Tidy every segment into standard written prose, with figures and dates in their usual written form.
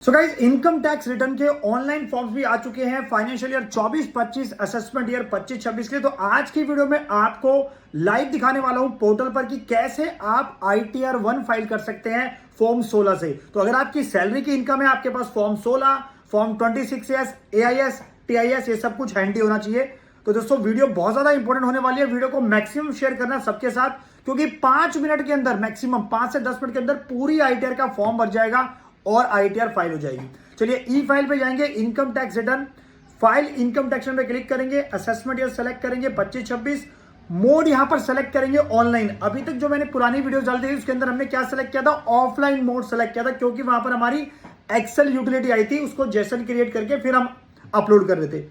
So guys, income tax return के online forms भी आ चुके हैं फाइनेंशियल ईयर 24-25 असेसमेंट ईयर 25-26 के लिए। तो आज की वीडियो में आपको लाइव दिखाने वाला हूं पोर्टल पर कि कैसे आप ITR 1 फाइल कर सकते हैं फॉर्म 16 से। तो अगर आपकी सैलरी की इनकम है, आपके पास form 16, form 26S, AIS, TIS ये सब कुछ हैंडी होना चाहिए। तो दोस्तों, वीडियो बहुत ज्यादा इंपॉर्टेंट होने वाली है। वीडियो को मैक्सिमम शेयर करना सबके साथ, क्योंकि 5 मिनट के अंदर, मैक्सिमम 5 से 10 मिनट के अंदर पूरी ITR का फॉर्म भर जाएगा और ITR फाइल हो जाएगी। चलिए ई फाइल पे जाएंगे, income tax return file, income tax पे क्लिक करेंगे, असेसमेंट ईयर सेलेक्ट करेंगे 25-26, मोड यहां पर सेलेक्ट करेंगे ऑनलाइन। अभी तक जो मैंने पुरानी वीडियो डाली थी उसके अंदर हमने क्या सेलेक्ट किया था, ऑफलाइन मोड सेलेक्ट किया था, क्योंकि वहां पर हमारी एक्सेल यूटिलिटी आई थी, उसको जेसन क्रिएट करके फिर हम अपलोड कर रहे थे।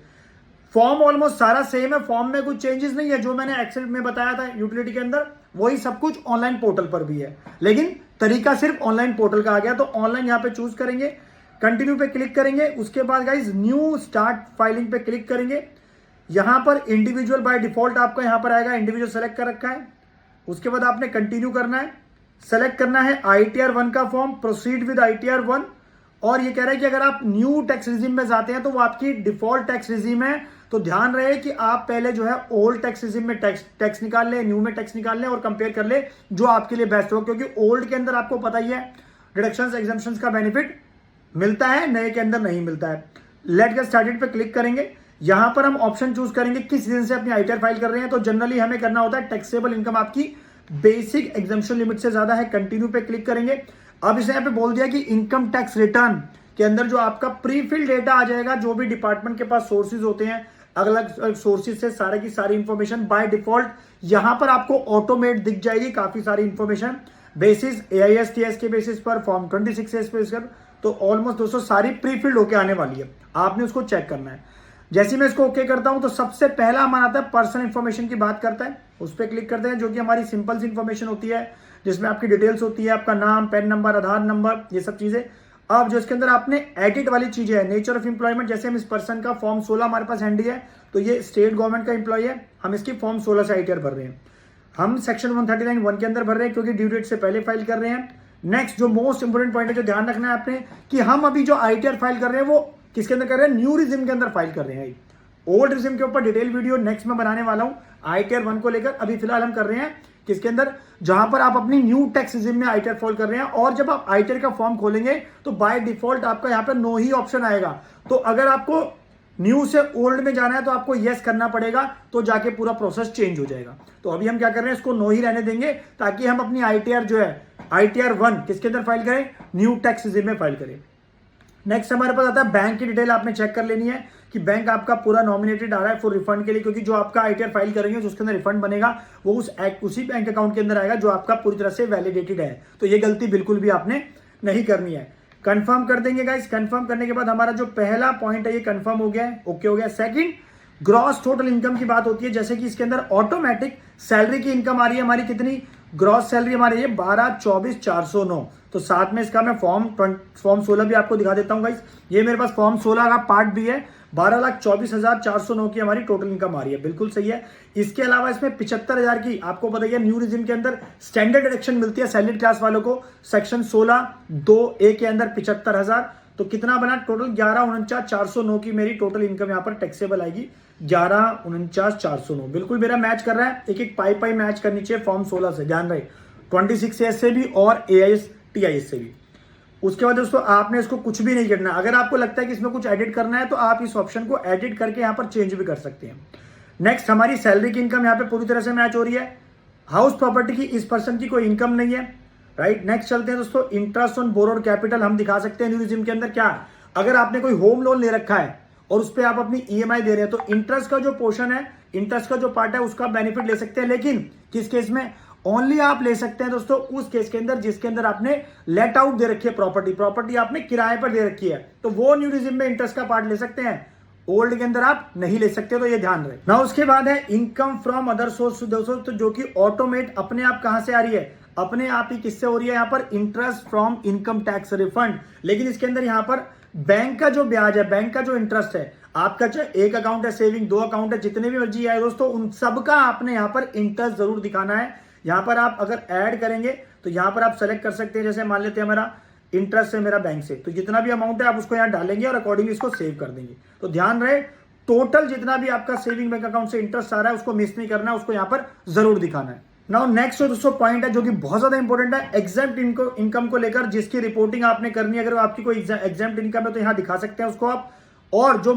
फॉर्म ऑलमोस्ट सारा सेम है, फॉर्म में कुछ चेंजेस नहीं है। जो मैंने एक्सेल में बताया था यूटिलिटी के अंदर, वही सब कुछ ऑनलाइन पोर्टल पर भी है, लेकिन तरीका सिर्फ ऑनलाइन पोर्टल का आ गया। तो ऑनलाइन यहां पे चूज करेंगे, कंटिन्यू पे क्लिक करेंगे, उसके बाद गाइज न्यू स्टार्ट फाइलिंग पे क्लिक करेंगे। यहां पर इंडिविजुअल बाय डिफॉल्ट आपका यहां पर आएगा, इंडिविजुअल सेलेक्ट कर रखा है। उसके बाद आपने कंटिन्यू करना है, सेलेक्ट करना है ITR 1 का फॉर्म, प्रोसीड विद ITR 1। और ये कह रहा है कि अगर आप न्यू टैक्स रिजीम में जाते हैं तो वो आपकी डिफॉल्ट टैक्स रिजीम है। तो ध्यान रहे कि आप पहले जो है ओल्ड टैक्स रिजीम में टैक्स निकाल ले, न्यू में टैक्स निकाल ले और कंपेयर कर ले जो आपके लिए बेस्ट हो, क्योंकि ओल्ड के अंदर आपको पता ही है डिडक्शंस एग्जम्पशंस का बेनिफिट मिलता है, नए के अंदर नहीं मिलता है। लेट गेट स्टार्टेड पे क्लिक करेंगे। यहां पर हम ऑप्शन चूज करेंगे किस रीजन से अपनी ITR फाइल कर रहे हैं। तो जनरली हमें करना होता है टैक्सेबल इनकम आपकी बेसिक एग्जम्पशन लिमिट से ज्यादा है, कंटिन्यू पे क्लिक करेंगे। अब इसे यहां पे बोल दिया कि इनकम टैक्स रिटर्न के अंदर जो आपका प्री फिल डेटा आ जाएगा, जो भी डिपार्टमेंट के पास सोर्सेज होते हैं, अलग अलग सोर्सेज से सारे की सारी इंफॉर्मेशन बाय डिफॉल्ट यहां पर आपको ऑटोमेट दिख जाएगी। काफी सारी इंफॉर्मेशन बेसिस AIS TS के बेसिस पर, फॉर्म 26S बेसिस पर। तो ऑलमोस्ट दोस्तों सारी प्री फिल्ड होके आने वाली है, आपने उसको चेक करना है। जैसे मैं इसको ओके करता हूं तो सबसे पहला हमारा आता है पर्सनल इंफॉर्मेशन की बात करता है, उस पर क्लिक करते हैं, जो कि हमारी सिंपल सी इंफॉर्मेशन होती है, जिसमें आपकी डिटेल्स होती है, आपका नाम, पैन नंबर, आधार नंबर, ये सब चीजें। अब जो इसके अंदर आपने एडिट वाली चीजें है, नेचर ऑफ एम्प्लॉयमेंट, जैसे हम इस पर्सन का फॉर्म 16 हमारे पास हैंडी है, तो ये स्टेट गवर्नमेंट का एम्प्लॉय है, हम इसकी फॉर्म 16 से ITR भर रहे हैं। हम सेक्शन 139(1) के अंदर भर रहे हैं, क्योंकि ड्यू डेट से पहले फाइल कर रहे हैं। नेक्स्ट जो मोस्ट इंपोर्टेंट पॉइंट है, जो ध्यान रखना है आपने, कि हम अभी जो ITR फाइल कर रहे हैं वो किसके अंदर कर रहे हैं, न्यू रिजिम के अंदर फाइल कर रहे हैं। ओल्ड रिजिम के ऊपर डिटेल वीडियो नेक्स्ट में बनाने वाला हूं ITR 1 को लेकर। अभी फिलहाल हम कर रहे हैं किसके अंदर, जहां पर आप अपनी न्यू टैक्स रिजिम में ITR फाइल कर रहे हैं। और जब आप ITR का फॉर्म खोलेंगे तो बाय डिफॉल्ट आपका यहां पर नो ही ऑप्शन आएगा। तो अगर आपको न्यू से ओल्ड में जाना है तो आपको यस करना पड़ेगा, तो जाके पूरा प्रोसेस चेंज हो जाएगा। तो अभी हम क्या कर रहे हैं, इसको नो ही रहने देंगे, ताकि हम अपनी ITR जो है ITR 1 किसके अंदर फाइल करें, न्यू टैक्स रिजिम में फाइल करें। नेक्स्ट हमारे पास आता है बैंक की डिटेल, आपने चेक कर लेनी है कि बैंक आपका पूरा नॉमिनेटेड आ रहा है फॉर रिफंड के लिए, क्योंकि जो आपका ITR फाइल करेंगे, जो उसके अंदर रिफंड बनेगा, वो उसी बैंक अकाउंट के अंदर आएगा जो आपका पूरी तरह से वैलिडेटेड है। तो ये गलती बिल्कुल भी आपने नहीं करनी है। कंफर्म कर देंगे गाइस। कंफर्म करने के बाद हमारा जो पहला पॉइंट है ये कंफर्म हो गया है, ओके हो गया। सेकंड, ग्रॉस टोटल इनकम की बात होती है, जैसे कि इसके अंदर ऑटोमेटिक सैलरी की इनकम आ रही है हमारी, कितनी ग्रॉस सैलरी हमारी है 12,24,409। तो साथ में इसका मैं फॉर्म 16 भी आपको दिखा देता हूं गाइस। ये मेरे पास फॉर्म 16 का पार्ट भी है, 12,24,409 की हमारी टोटल इनकम आ रही है, बिल्कुल सही है। इसके अलावा इसमें 75,000 की आपको बताइए न्यू रिजिम के अंदर स्टैंडर्ड डिडक्शन मिलती है सैलरीड क्लास वालों को, सेक्शन 16(2)(a) के अंदर 75,000। तो कितना बना टोटल, 11,49,409 की मेरी टोटल इनकम यहाँ पर टैक्सेबल आएगी, 11,49,409। बिल्कुल मेरा मैच कर रहा है, एक एक पाई मैच करनी चाहिए फॉर्म 16 से, ध्यान रहे, 26S से भी और AIS TIS से भी। उसके बाद दोस्तों आपने इसको कुछ भी नहीं करना। अगर आपको लगता है कि इसमें कुछ एडिट करना है तो आप इस ऑप्शन को एडिट करके यहाँ पर चेंज भी कर सकते हैं। नेक्स्ट, हमारी सैलरी की इनकम यहाँ पे पूरी तरह से मैच हो रही है। हाउस प्रॉपर्टी की इस पर्सन की कोई इनकम नहीं है, राइट। नेक्स्ट चलते हैं दोस्तों, इंटरेस्ट ऑन बोरोड कैपिटल हम दिखा सकते हैं न्यू रिजिम के अंदर। क्या, अगर आपने कोई होम लोन ले रखा है और उस पर आप अपनी EMI दे रहे हैं, तो इंटरेस्ट का जो पोर्शन है, इंटरेस्ट का जो पार्ट है, उसका बेनिफिट ले सकते हैं। लेकिन किस केस में, ओनली आप ले सकते हैं दोस्तों उस केस के अंदर जिसके अंदर आपने लेट आउट दे रखी है, प्रॉपर्टी आपने किराए पर दे रखी है, तो वो न्यू रिजिम में इंटरेस्ट का पार्ट ले सकते हैं, ओल्ड के अंदर आप नहीं ले सकते। तो ये ध्यान रहे ना। उसके बाद है इनकम फ्रॉम अदर सोर्स दोस्तों, तो जो कि ऑटोमेट अपने आप कहां से आ रही है, अपने आप ही किससे हो रही है, यहां पर interest from income tax refund. लेकिन इसके अंदर यहां पर बैंक का जो ब्याज है, बैंक का जो इंटरेस्ट है, आपका चाहे एक अकाउंट है सेविंग, 2 अकाउंट है, जितने भी मर्जी आए दोस्तों, उन सबका आपने यहां पर इंटरेस्ट जरूर दिखाना है। यहां पर आप अगर ऐड करेंगे तो यहां पर आप सेलेक्ट कर सकते हैं, जैसे मान लेते हैं हमारा इंटरेस्ट है मेरा बैंक से, तो जितना भी अमाउंट है आप उसको यहाँ डालेंगे और अकॉर्डिंगली इसको सेव कर देंगे। तो ध्यान रहे, टोटल जितना भी आपका सेविंग बैंक अकाउंट से इंटरेस्ट आ रहा है उसको मिस नहीं करना है, उसको यहाँ पर जरूर दिखाना है। नाउ नेक्स्ट दोस्तों पॉइंट है जो कि बहुत ज्यादा इंपॉर्टेंट है, एग्जेम्प्ट इनकम को लेकर जिसकी रिपोर्टिंग आपने करनी है। अगर आपकी कोई एग्जेम्प्ट इनकम है तो यहाँ दिखा सकते हैं उसको आप। और जो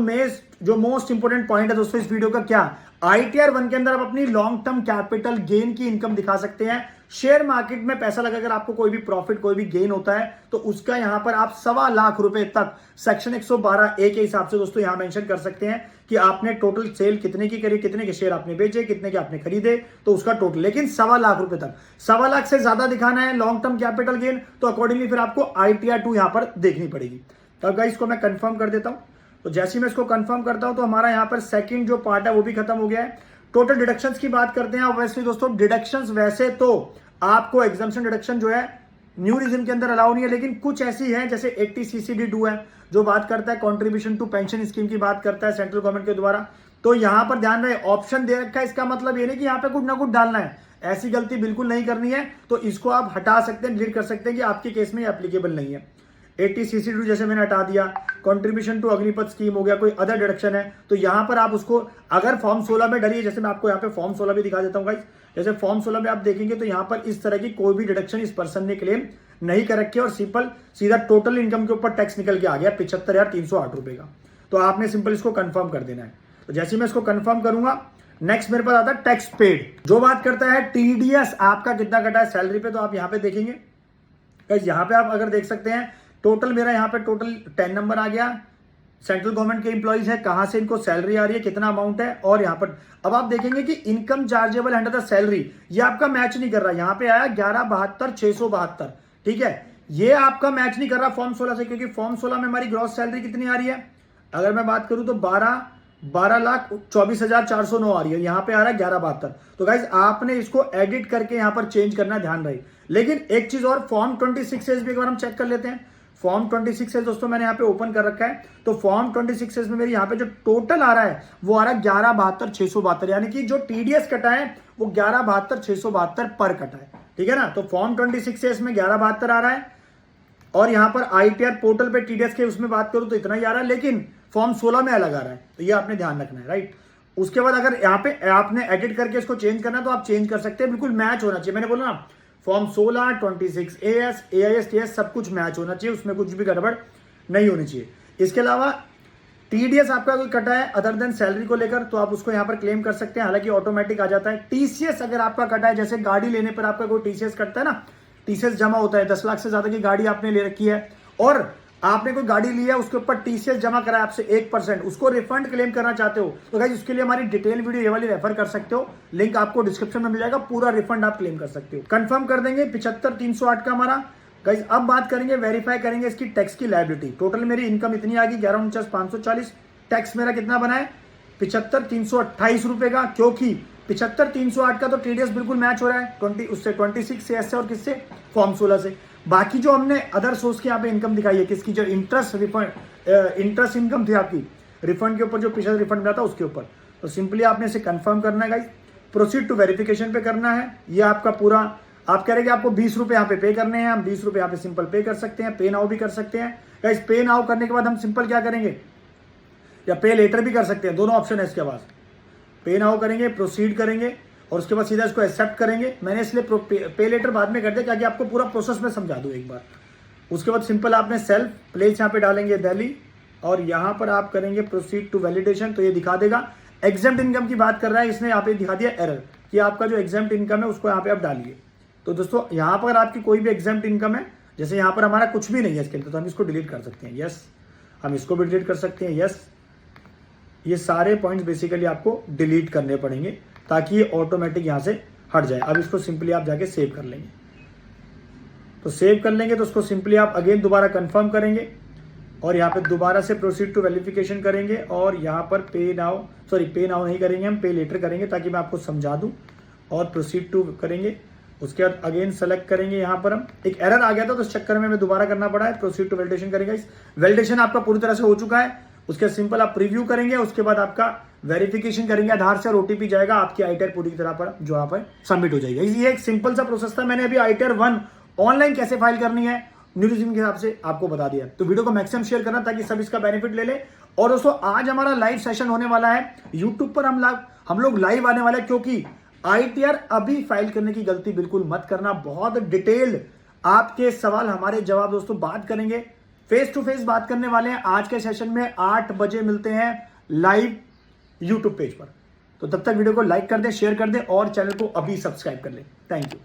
मोस्ट इंपोर्टेंट पॉइंट है दोस्तों इस वीडियो का, क्या ITR 1 के अंदर आप अपनी लॉन्ग टर्म कैपिटल गेन की इनकम दिखा सकते हैं। शेयर मार्केट में पैसा लगाकर आपको कोई भी प्रॉफिट कोई भी गेन होता है तो उसका यहां पर आप 1.25 लाख रुपए तक सेक्शन 112A के हिसाब से दोस्तों यहां मेंशन कर सकते हैं कि आपने टोटल सेल कितने की करी, कितने के शेयर आपने बेचे, कितने के आपने खरीदे, तो उसका टोटल। लेकिन 1.25 लाख रुपए तक, 1.25 लाख से ज्यादा दिखाना है लॉन्ग टर्म कैपिटल गेन तो अकॉर्डिंगली फिर आपको ITR 2 यहां पर देखनी पड़ेगी। तब गाइस इसको मैं कंफर्म कर देता हूं। तो जैसे ही मैं इसको कंफर्म करता हूं तो हमारा यहां पर सेकंड जो पार्ट है वो भी खत्म हो गया है। टोटल डिडक्शंस की बात करते हैं। वैसे दोस्तों डिडक्शंस वैसे तो आपको एग्जाम्पशन डिडक्शन जो है न्यू रिजिम के अंदर अलाउ नहीं है, लेकिन कुछ ऐसी है जैसे 80 CCD2 है जो बात करता है कंट्रीब्यूशन टू पेंशन स्कीम की बात करता है सेंट्रल गवर्नमेंट के द्वारा। तो यहां पर ध्यान रहे ऑप्शन दे रखा है, इसका मतलब ये नहीं कि यहां पे कुछ ना कुछ डालना है, ऐसी गलती बिल्कुल नहीं करनी है। तो इसको आप हटा सकते हैं, डिलीट कर सकते हैं कि आपके केस में एप्लीकेबल नहीं है। 80 CCD2 जैसे मैंने हटा दिया, कंट्रीब्यूशन टू अग्निपथ स्कीम हो गया, कोई अदर डिडक्शन है तो यहां पर आप उसको अगर फॉर्म 16 में डालिए, जैसे मैं आपको यहाँ पे फॉर्म 16 भी दिखा देता हूँ गाइस। जैसे फॉर्म 16 में आप देखेंगे तो यहाँ पर इस तरह की कोई भी डिडक्शन इस पर्सन ने क्लेम नहीं कर रखी है और सिंपल सीधा टोटल इनकम के ऊपर टैक्स निकल के आ गया 75,308 रुपए का। तो आपने सिंपल इसको कंफर्म कर देना है। तो जैसे मैं इसको कंफर्म करूंगा, नेक्स्ट मेरे पास आता है टैक्स पेड, जो बात करता है TDS आपका कितना कटा है सैलरी पे। तो आप यहाँ पे देखेंगे गाइस, यहाँ पे आप अगर देख सकते हैं टोटल मेरा यहाँ पे टोटल 10 नंबर आ गया। सेंट्रल गवर्नमेंट के एम्प्लॉइज है, कहां से इनको सैलरी आ रही है, कितना अमाउंट है, और यहाँ पर अब आप देखेंगे कि income chargeable under the salary ये आपका मैच नहीं कर रहा। यहाँ पे आया 11,72,672, ठीक है, ये आपका मैच नहीं कर रहा फॉर्म 16 से, क्योंकि फॉर्म 16 में हमारी ग्रॉस सैलरी कितनी आ रही है, अगर मैं बात करूं तो 12,24,409 आ रही है, यहाँ पे आ रहा है 11,72। तो गाइज आपने इसको एडिट करके यहाँ पर चेंज करना, ध्यान रहे। लेकिन एक चीज और, फॉर्म 26 भी एक बार हम चेक कर लेते हैं। फॉर्म 26 दोस्तों मैंने यहाँ पे ओपन कर रखा है। तो फॉर्म 26 में मेरे यहाँ पे जो टोटल आ रहा है वो आ रहा है 11,72,672, यानी कि जो TDS कटा है वो 11,72,672 पर कटा है, ठीक है ना। तो फॉर्म 26 में 11,72 आ रहा है और यहाँ पर ITR पोर्टल पे TDS के उसमें बात करूं तो इतना ही आ रहा है, लेकिन फॉर्म 16 में अलग आ रहा है। तो ये आपने ध्यान रखना है, राइट। उसके बाद अगर यहाँ पे आपने एडिट करके इसको चेंज करना है तो आप चेंज कर सकते हैं, बिल्कुल मैच होना चाहिए। मैंने बोला ना फॉर्म 16, 26, AS, AIS, TS सब कुछ मैच होना चाहिए, उसमें कुछ भी गड़बड़ नहीं होनी चाहिए। इसके अलावा TDS आपका कोई कटा है अदर देन सैलरी को लेकर तो आप उसको यहाँ पर क्लेम कर सकते हैं, हालांकि ऑटोमेटिक आ जाता है। TCS अगर आपका कटा है, जैसे गाड़ी लेने पर आपका कोई TCS कटता है ना, TCS जमा होता है, 10 लाख से ज्यादा की गाड़ी आपने ले रखी है और आपने कोई गाड़ी ली है, उसके ऊपर TCS जमा करा है आपसे 1%, उसको रिफंड क्लेम करना चाहते हो तो गाइस उसके लिए हमारी डिटेल वीडियो ये वाली रेफर कर सकते हो, लिंक आपको डिस्क्रिप्शन में मिल जाएगा, पूरा रिफंड आप क्लेम कर सकते हो। कंफर्म कर देंगे 75,308 का हमारा। गाइस अब बात करेंगे, वेरीफाई करेंगे इसकी टैक्स की लायबिलिटी। टोटल मेरी इनकम इतनी आ गई 11,49,540, टैक्स मेरा कितना बना है 75,328 रुपए का, क्योंकि 75,308 का तो TDS बिल्कुल मैच हो रहा है 26 से ऐसे और किससे, फॉर्म 16 से। बाकी जो हमने अदर सोर्स की यहाँ पे इनकम दिखाई है, किसकी, जो इंटरेस्ट इनकम थी आपकी रिफंड के ऊपर, जो पिछला रिफंड मिला था उसके ऊपर। तो सिंपली आपने इसे कंफर्म करना है गाइस, प्रोसीड टू वेरिफिकेशन पे करना है। ये आपका पूरा आप कह रहे हैं कि आपको 20 रुपए यहाँ पे पे करने हैं, हम 20 रुपए यहाँ पे सिंपल पे कर सकते हैं, पे नाउ भी कर सकते हैं गाइस। पे नाउ करने के बाद हम सिंपल क्या करेंगे, या पे लेटर भी कर सकते हैं, दोनों ऑप्शन है इसके पास। पे नाउ करेंगे, प्रोसीड करेंगे और उसके बाद सीधा इसको एक्सेप्ट करेंगे। मैंने इसलिए पे लेटर बाद में कर दिया ताकि आपको पूरा प्रोसेस में समझा दूं एक बार। उसके बाद सिंपल आपने सेल्फ प्लेस यहाँ पे डालेंगे दिल्ली और यहाँ पर आप करेंगे प्रोसीड टू वैलिडेशन, तो ये दिखा देगा। एग्जेम्प्ट इनकम की बात कर रहा है, इसने यहाँ पे दिखा दिया एरर कि आपका जो एग्जेम्प्ट इनकम है उसको यहाँ पे आप डालिए। तो दोस्तों यहाँ पर आपकी कोई भी एग्जेम्प्ट इनकम है, जैसे यहाँ पर हमारा कुछ भी नहीं है इसके अंदर, तो हम इसको डिलीट कर सकते हैं, यस। हम इसको भी डिलीट कर सकते हैं, यस। ये सारे पॉइंट्स बेसिकली आपको डिलीट करने पड़ेंगे ताकि ये ऑटोमेटिक यहाँ से हट जाए। अब इसको सिंपली आप जाके सेव कर लेंगे। तो सेव कर लेंगे तो उसको सिंपली आप अगेन दोबारा कंफर्म करेंगे और यहाँ पे दोबारा से प्रोसीड टू वेरिफिकेशन करेंगे और यहाँ पर पे नाउ नहीं करेंगे, हम पे लेटर करेंगे ताकि मैं आपको समझा दूं, और प्रोसीड टू करेंगे। उसके बाद अगेन सेलेक्ट करेंगे, यहाँ पर हम एक एरर आ गया था तो इस चक्कर में हमें दोबारा करना पड़ा है। प्रोसीड टू वैलिडेशन करेंगे, इस वैलिडेशन आपका पूरी तरह से हो चुका है। उसके सिंपल आप प्रीव्यू करेंगे, उसके बाद आपका वेरिफिकेशन करेंगे आधार से और OTP जाएगा, आपकी ITR पूरी तरह पर जो आप सबमिट हो जाएगा। ये एक सिंपल सा प्रोसेस था। मैंने अभी ITR 1 ऑनलाइन कैसे फाइल करनी है न्यूरिज्म के हिसाब से आपको बता दिया। तो वीडियो को मैक्सिमम शेयर करना ताकि सब इसका बेनिफिट ले ले। और दोस्तों आज हमारा लाइव सेशन होने वाला है यूट्यूब पर, हम लोग लाइव आने वाले हैं, क्योंकि ITR अभी फाइल करने की गलती बिल्कुल मत करना। बहुत डिटेल्ड आपके सवाल हमारे जवाब दोस्तों बात करेंगे, फेस टू फेस बात करने वाले हैं। आज के सेशन में 8 बजे मिलते हैं लाइव यूट्यूब पेज पर। तो तब तक वीडियो को लाइक कर दे, शेयर कर दे और चैनल को अभी सब्सक्राइब कर ले। Thank you.